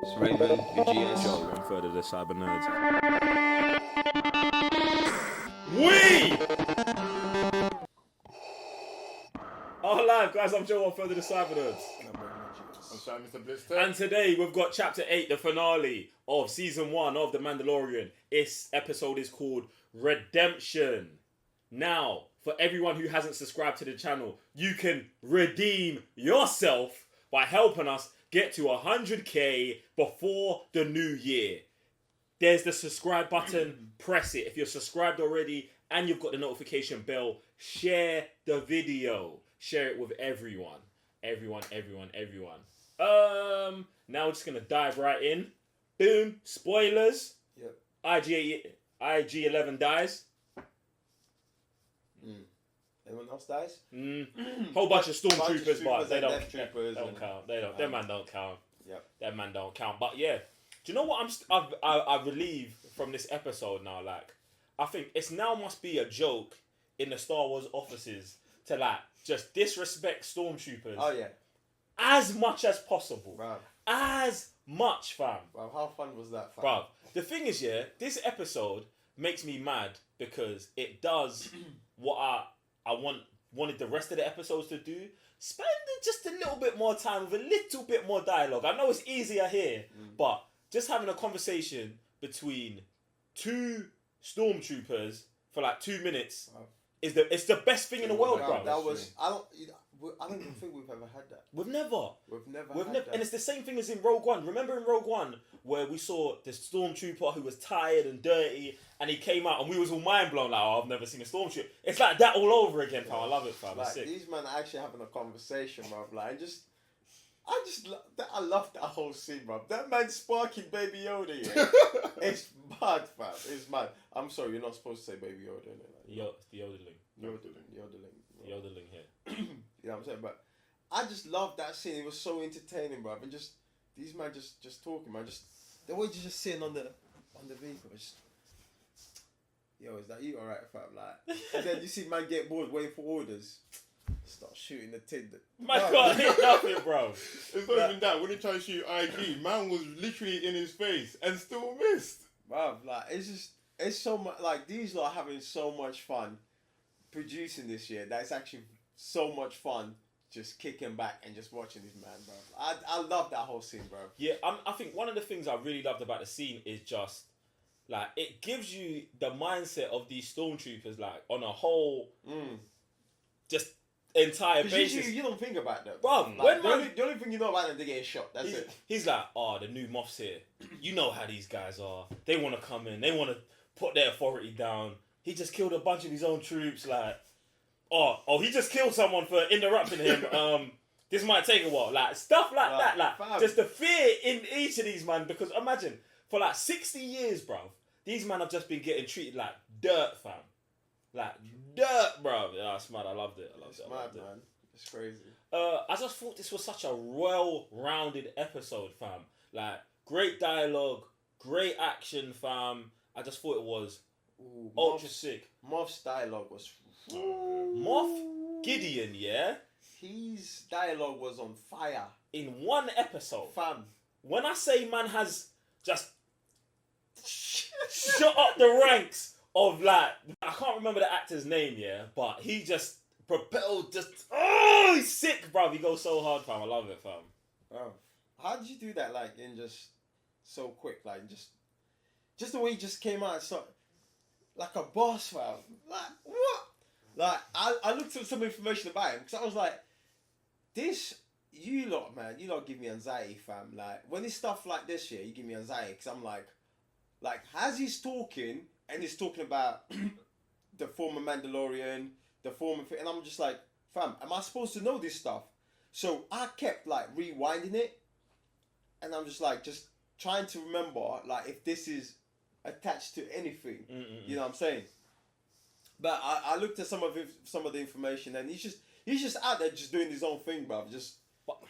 It's Raven, your GS. Joe, and further the cyber nerds. We are live, guys. I'm Joe, and further the cyber nerds. I'm sorry, Mr. Blister. And today we've got chapter 8, the finale of season 1 of The Mandalorian. This episode is called Redemption. Now, for everyone who hasn't subscribed to the channel, you can redeem yourself by helping us get to 100k before the new year. There's the subscribe button. Press it. If you're subscribed already and you've got the notification bell, share the video. Share it with everyone. Everyone. Now we're just going to dive right in. Boom. Spoilers. Yep. IG-11 dies. Anyone else dies? Whole bunch of stormtroopers, but they don't and count. They don't. That man don't count. Yep. That man don't count. But yeah, do you know what I relieve from this episode now? Like, I think it's now must be a joke in the Star Wars offices to like just disrespect stormtroopers. Oh yeah. As much as possible. Bruv. As much, fam. Bruv, how fun was that, fam? Bruv. The thing is, yeah, this episode makes me mad because it does what I wanted the rest of the episodes to do. Spend just a little bit more time with a little bit more dialogue. I know it's easier here, but just having a conversation between two stormtroopers for like 2 minutes is the best thing in the world, bro. That was I don't even think we've ever had that. We've never had that. and it's the same thing as in Rogue One. Remember in Rogue One where we saw this stormtrooper who was tired and dirty, and he came out and we was all mind blown like, oh, I've never seen a stormtrooper. It's like that all over again, fam. I love it, fam. Like, It's sick. these men are actually having a conversation, bruv. Like, I love that whole scene, bruv. That man sparking Baby Yoda, yeah. It's mad, fam. It's mad. I'm sorry, you're not supposed to say Baby Yoda, innit? Like, The yodeling. Yodeling here. You know what I'm saying? But I just love that scene. It was so entertaining, bruv. And just these men just talking, man. Just the way you're just sitting on the vehicle. Just, yo, is that you? Alright, fam. Like, and then you see man get bored, waiting for orders. Start shooting the tin. Man can't hit nothing, bro. It's not even that. When he tried to shoot IG, man was literally in his face and still missed. Bruv, like, it's so much. Like, these lot are having so much fun producing this year. That it's actually so much fun just kicking back and just watching this man, bro. I love that whole scene, bro. Yeah, I think one of the things I really loved about the scene is just like it gives you the mindset of these stormtroopers, like on a whole, just entire basis. You don't think about that, bro. Like, the only thing you know about them, they're getting shot. That's it. He's like, oh, the new Moff's here. You know how these guys are. They want to come in. They want to put their authority down. He just killed a bunch of his own troops, like. Oh, he just killed someone for interrupting him. This might take a while. Like, stuff like that. Like, fam. just the fear in each of these, man. Because imagine, for like 60 years, bruv, these men have just been getting treated like dirt, fam. Like, dirt, bruv. Yeah, it's mad. I loved it. It's mad, man. It's crazy. I just thought this was such a well-rounded episode, fam. Like, great dialogue, great action, fam. I just thought it was ultra sick. Moff's dialogue was... Moff Gideon, yeah? His dialogue was on fire. In one episode. Fam. When I say man has just shut up the ranks of like, I can't remember the actor's name, yeah? But he just propelled he's sick, bruv. He goes so hard, fam. I love it, fam. Bro, how did you do that, like, in just so quick? Like, just the way he just came out and started, like a boss, fam. Like, what? Like, I looked at some information about him because I was like, you lot, man, you lot give me anxiety, fam. Like, when it's stuff like this, yeah, you give me anxiety because I'm like, as he's talking and he's talking about the former Mandalorian, the former thing, and I'm just like, fam, am I supposed to know this stuff? So I kept like rewinding it, and I'm just like, just trying to remember, like, if this is attached to anything, you know what I'm saying? But I looked at some of the information, and he's just out there just doing his own thing, bruv. But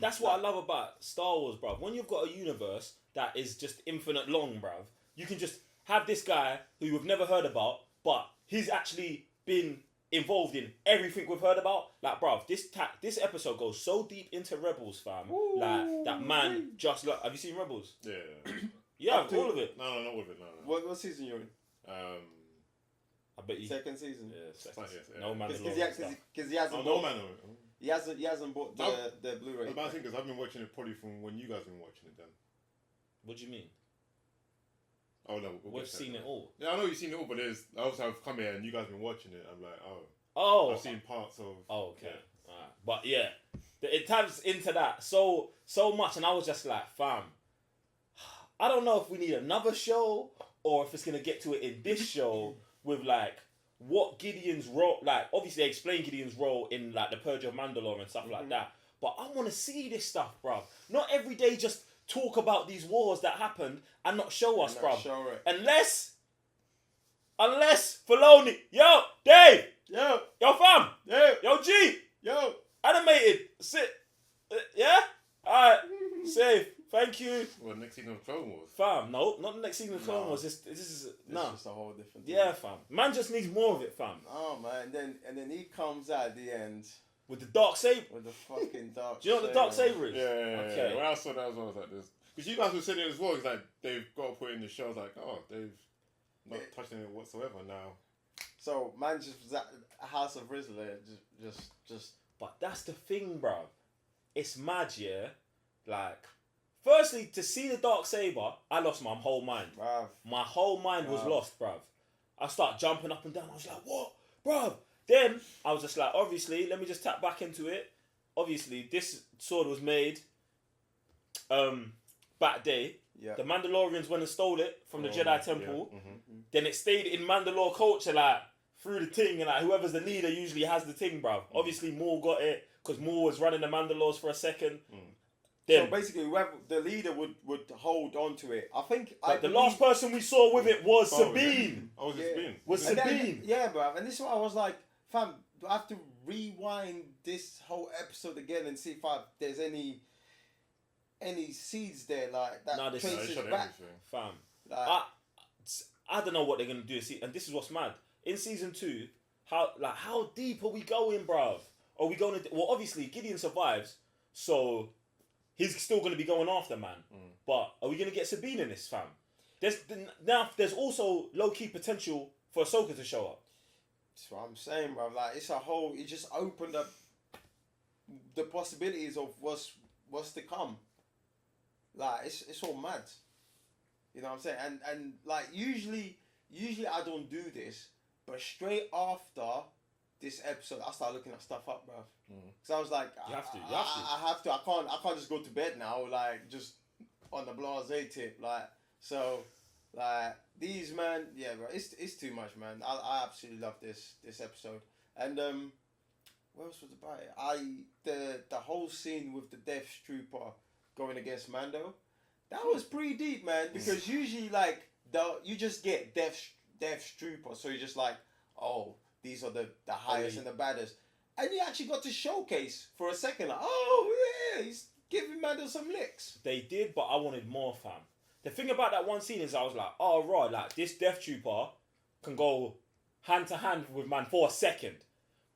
that's what I love about Star Wars, bruv. When you've got a universe that is just infinite long, bruv, you can just have this guy who you've never heard about, but he's actually been involved in everything we've heard about. Like, bruv, this episode goes so deep into Rebels, fam. Ooh, like, that man just look. Have you seen Rebels? Yeah. Yeah, all of it. No, not with it. No. What season you're in? I bet you. Second season. Yeah, second. Yeah. No man. Because he hasn't. No man. He hasn't bought the Blu-ray. The bad thing is I've been watching it probably from when you guys have been watching it. Then. What do you mean? Oh no, We've seen it all. Yeah, I know you've seen it all, but there's obviously I've come here and you guys have been watching it. I'm like, Oh. I've seen parts of. Oh, okay. Yeah. Alright. But yeah, it taps into that so much, and I was just like, fam, I don't know if we need another show or if it's gonna get to it in this show with like what Gideon's role. Like, obviously they explain Gideon's role in like the Purge of Mandalore and stuff like that. But I want to see this stuff, bruv. Not every day just talk about these wars that happened and not show us, bruv. Unless Filoni, yo, Dave, yo, fam, yo, G, yo, animated, sit, yeah, alright, safe, thank you. Well, next season of Clone Wars. Fam, no, not the next season of Clone Wars. This is just a whole different thing. Yeah, fam. Man just needs more of it, fam. Oh man, and then he comes out at the end with the Darksaber. With the fucking Darksaber. Do you know what the Darksaber is? Yeah. Okay. When I saw that as well, I was like this. Because you guys were saying it as well, it's like they've got to put in the show. I was like, oh, they've not touched on it whatsoever now. So man just was at House of Rizla, just. But that's the thing, bro. It's mad, yeah. Like, firstly, to see the Darksaber, I lost my whole mind. Bruv. My whole mind was lost, bruv. I start jumping up and down. I was like, what, bruv? Then I was just like, obviously, let me just tap back into it. Obviously, this sword was made back day. Yeah. The Mandalorians went and stole it from the Jedi Temple. Yeah. Then it stayed in Mandalore culture, like, through the thing. And like, whoever's the leader usually has the thing, bruv. Obviously, Maul got it because Maul was running the Mandalores for a second. Then, so basically, whoever the leader would hold on to it. I think. The last person we saw with it was Sabine. Oh, was it Sabine? Was Sabine? Yeah, bruv. And this is what I was like, fam. Do I have to rewind this whole episode again and see if there's any seeds there like that? No, traces back, fam. Like, I don't know what they're gonna do. And this is what's mad. In season 2, how deep are we going, bruv? Are we going to? Well, obviously Gideon survives, so he's still gonna be going after man. But are we gonna get Sabine in this, fam? There's also low key potential for Ahsoka to show up. That's what I'm saying, bruv. Like it just opened up the possibilities of what's to come. Like it's all mad. You know what I'm saying? And like usually I don't do this, but straight after this episode I start looking at stuff up, bruv. Cause I was like, you have to. I have to. I can't just go to bed now, like just on the blase tip, like so. Like these man, yeah, bro, it's too much, man. I absolutely love this episode. And what else was about it? The whole scene with the Death Trooper going against Mando, that was pretty deep, man. Because usually like you just get Death Trooper, so you're just like, oh, these are the highest and the baddest, and you actually got to showcase for a second, like, oh yeah, he's giving Mando some licks. They did, but I wanted more, fam. The thing about that one scene is I was like, oh, right, like, this Death Trooper can go hand to hand with man for a second.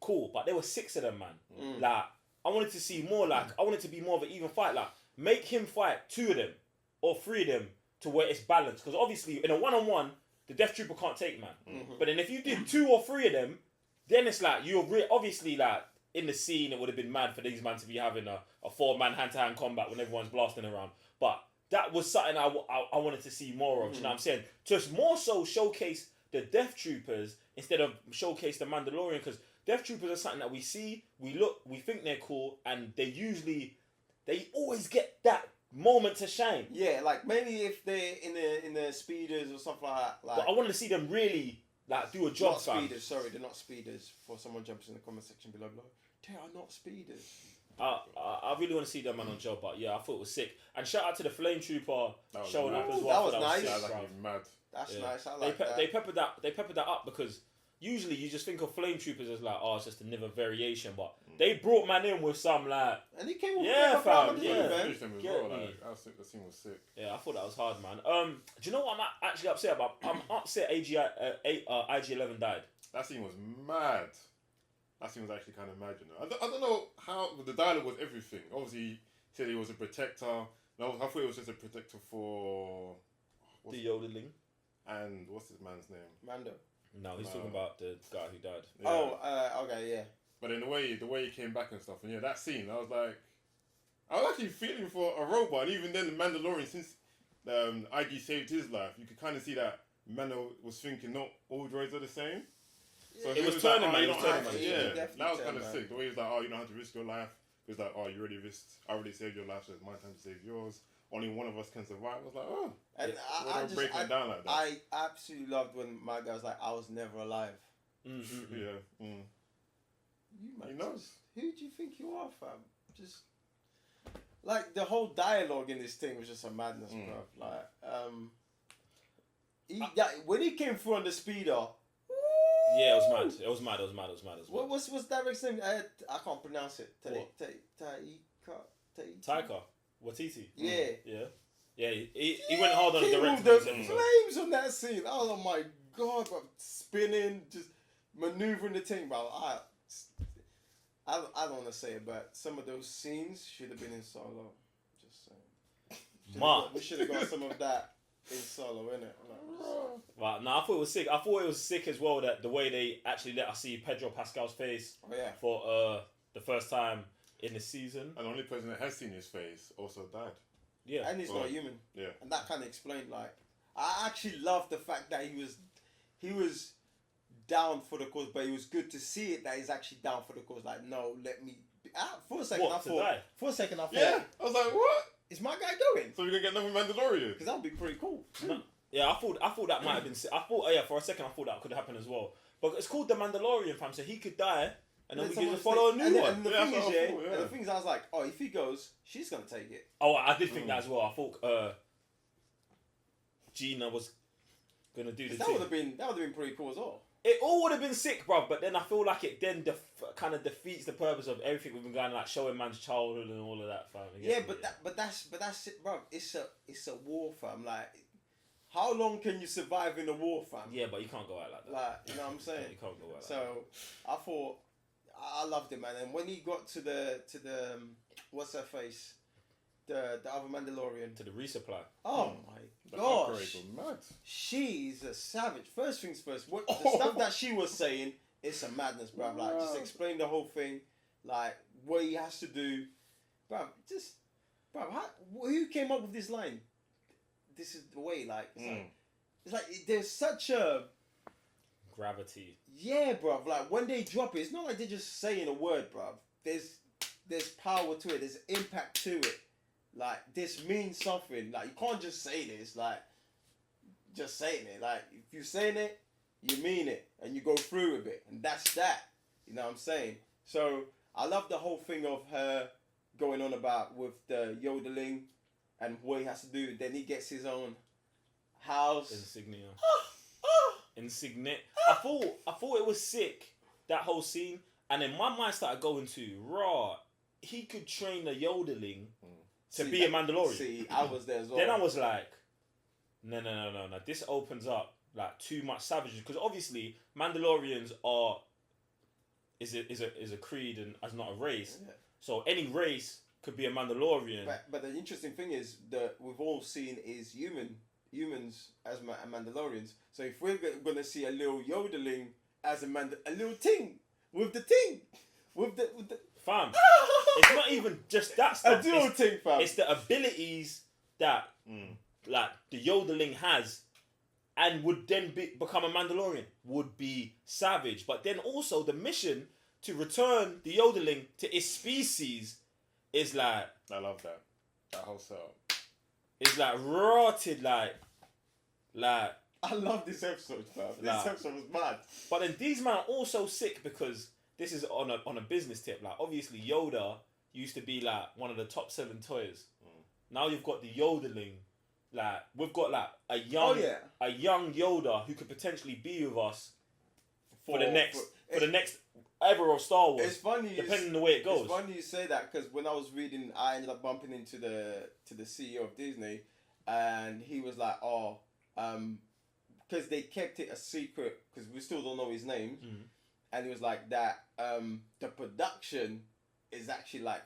Cool, but there were 6 of them, man. Like, I wanted to see more, like, I wanted to be more of an even fight. Like, make him fight 2 of them or 3 of them to where it's balanced. Because obviously, in a one-on-one, the Death Trooper can't take, man. But then if you did 2 or 3 of them, then it's like, obviously, like, in the scene, it would have been mad for these man to be having a 4-man hand-to-hand combat when everyone's blasting around. But that was something I wanted to see more of. You know what I'm saying? Just more so showcase the Death Troopers instead of showcase the Mandalorian, because Death Troopers are something that we see, we think they're cool, and they always get that moment to shine. Yeah, like maybe if they're in the speeders or something like that. Like, but I wanted to see them really like do a job. Not speeders, sorry, they're not speeders. For someone jumps in the comment section below, they are not speeders. I really want to see them man on job, but yeah, I thought it was sick. And shout out to the Flame Trooper showing up as well. That was nice. That was mad. That's nice. I like that. They peppered that up because usually you just think of Flame Troopers as like, oh, it's just another variation, but they brought man in with some like, and he came with fam, That scene was sick. Yeah, I thought that was hard, man. Do you know what I'm actually upset about? I'm upset IG11 died. That scene was mad. that scene was actually kind of mad, you know. I don't know how the dialogue was everything. Obviously, he said he was a protector. No, I thought he was just a protector for The yodeling. and what's his man's name? Mando. No, he's talking about the guy who died. Yeah. Oh, okay, yeah. But then the way he came back and stuff, and yeah, that scene, I was like, I was actually feeling for a robot, and even then, the Mandalorian, since IG saved his life, you could kind of see that Mando was thinking not all droids are the same. So It he was turning, like, man. you It was don't turning, have to- man. Yeah, Yeah, definitely that was kind of turned, sick. The way he's like, oh, you don't have to risk your life. He's like, oh, you already risked. I already saved your life, so it's my time to save yours. Only one of us can survive. I was like, oh. And I just breaking it down like that. I absolutely loved when my guy was like, I was never alive. Mm-hmm. Yeah. Mm. You man, He knows. who do you think you are, fam? Just like the whole dialogue in this thing was just a madness, bro. Like, when he came through on the speeder. Yeah, it was mad. What's Derek's name? I can't pronounce it. What? Taika. Taika Waititi. Yeah. Yeah. He went hard on the King director of the of this episode. flames on that scene. Oh my god, bro. Spinning, just maneuvering the thing, bro. I don't want to say it, but some of those scenes should have been in Solo. Just saying. We should have got some of that in Solo, innit? Right, no, I thought it was sick. I thought it was sick as well that the way they actually let us see Pedro Pascal's face Oh yeah. for the first time in the season. And the only person that has seen his face also died. Yeah. And he's not human. Yeah. And that kind of explained, like, I actually love the fact that he was down for the cause, but it was good to see it that he's actually down for the cause. Like, no, let me. For a second, What, I to thought. die? For a second, I thought. Yeah. I was like, what? Is my guy going? So we're gonna get another Mandalorian? Because that would be pretty cool. No. Yeah, I thought that might have been sick. For a second I thought that could happen as well. But it's called the Mandalorian, fam, so he could die and then we can just follow a new one. And the Yeah, thing that's is, what I thought, yeah. and the thing is, I was like, oh, if he goes, she's gonna take it. Oh, I did think that as well. I thought Gina was gonna do the That thing. would have been pretty cool as well. It all would have been sick, bruv, but then I feel like it then kind of defeats the purpose of everything we've been going, like showing man's childhood and all of that, fam. Yeah, but that's it, bro. It's a war, fam. Like, how long can you survive in a war, fam? Yeah, but you can't go out like that. Like, you know what I'm saying? You can't go out like that. So I thought I loved it, man. And when he got to the what's her face, the other Mandalorian. To the resupply. Oh my The gosh, upgrades were mad. she's a savage. First things first. The stuff that she was saying, it's a madness, bruv. Like, just explain the whole thing, like what he has to do, bruv. Who came up with this line? This is the way, like, it's like there's such a Gravity. yeah, bruv. Like when they drop it, it's not like they're just saying a word, bruv. There's power to it. There's impact to it. Like, this means something. Like, you can't just say this. Like, just saying it. Like, if you're saying it, you mean it, and you go through with it, and that's that. You know what I'm saying? So I love the whole thing of her going on about with the yodeling and what he has to do. Then he gets his own house. Insignia. Insignia. I thought it was sick, that whole scene, and then my mind started going to raw. He could train the yodeling to be a Mandalorian. See, I was there as well. Then I was like, no. This opens up like too much savagery, because obviously Mandalorians is a creed and as not a race. Yeah. So any race could be a Mandalorian. But the interesting thing is that we've all seen is humans as Mandalorians. So if we're gonna see a little yodeling as a little ting with the ting with the Fam, it's not even just that stuff. a little ting, fam. It's the abilities that like the yodeling has, and would then become a Mandalorian, would be savage. But then also the mission to return the yodeling to its species is like, I love that. That whole setup. it's like rotted, like. I love this episode, fam. This Nah. episode was mad. But then these men are also sick because this is on a business tip. Like, obviously Yoda used to be like one of the top selling toys. Now you've got the yodeling. Like, we've got like a young Yoda who could potentially be with us for the next ever of Star Wars. It's funny, depending on the way it goes. It's funny you say that, because when I was reading, I ended up bumping into the CEO of Disney, and he was like, because they kept it a secret, because we still don't know his name, and he was like that. The production is actually like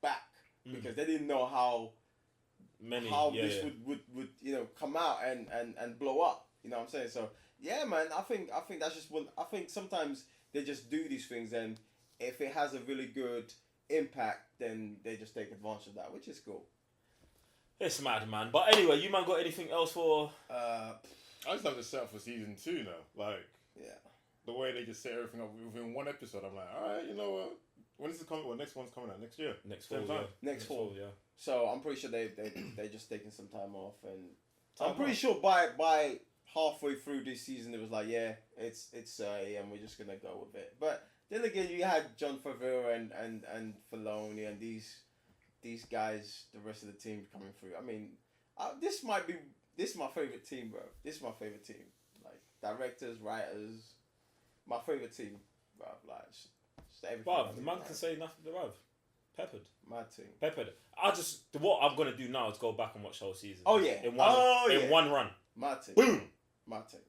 back because they didn't know how this would come out and blow up. You know what I'm saying? So yeah, man. I think that's just what I think. Sometimes they just do these things, and if it has a really good impact, then they just take advantage of that, which is cool. It's mad, man. But anyway, you man got anything else for? I just have to set up for season 2 now. Like, yeah, the way they just set everything up within one episode. I'm like, all right, you know what? When is it coming? Well, next one's coming out next year. Next fall, yeah. Next fall, yeah. So I'm pretty sure they just taking some time off, and I'm pretty sure by halfway through this season it was like, yeah, it's and we're just gonna go with it. But then again, you had John Favreau and Filoni and these guys, the rest of the team coming through. I mean, this is my favorite team, bro. This is my favorite team. Like directors, writers, my favorite team, bro. Like just everything. Bruv, the man can say nothing, bruv. Peppered. My team. Peppered. What I'm gonna do now is go back and watch the whole season. Oh yeah. In one run. My team. Boom. My team.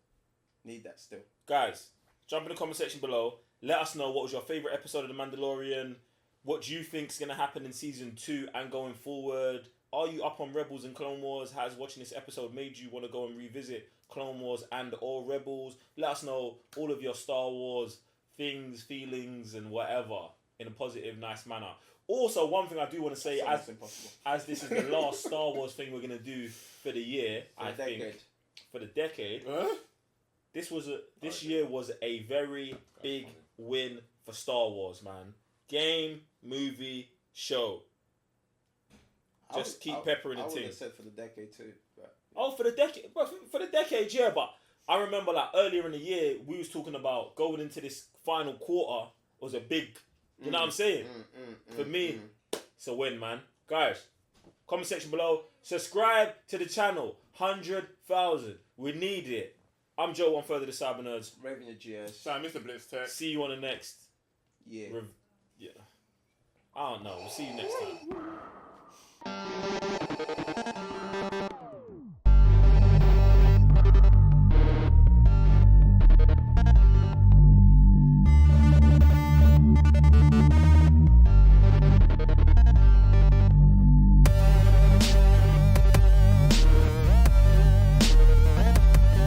Need that still. Guys, jump in the comment section below. Let us know what was your favourite episode of The Mandalorian. What do you think is going to happen in season 2 and going forward? Are you up on Rebels and Clone Wars? Has watching this episode made you want to go and revisit Clone Wars and or Rebels? Let us know all of your Star Wars things, feelings, and whatever in a positive, nice manner. Also, one thing I do want to say, as this is the last Star Wars thing we're going to do for the year, for the decade, this year was a very big win for Star Wars, man. Game, movie, show. Just keep peppering the team. I would have said for the decade too. But... Oh, for the decade, for the decade, yeah. But I remember like earlier in the year, we was talking about going into this final quarter was a big. You know what I'm saying? For me, it's a win, man. Guys, comment section below. Subscribe to the channel. 100,000. We need it. I'm Joe, one further the Cyber Nerds. Raven your GS. So Mr. Blitz Tech. See you on the next. Yeah. Yeah. I don't know. We'll see you next time.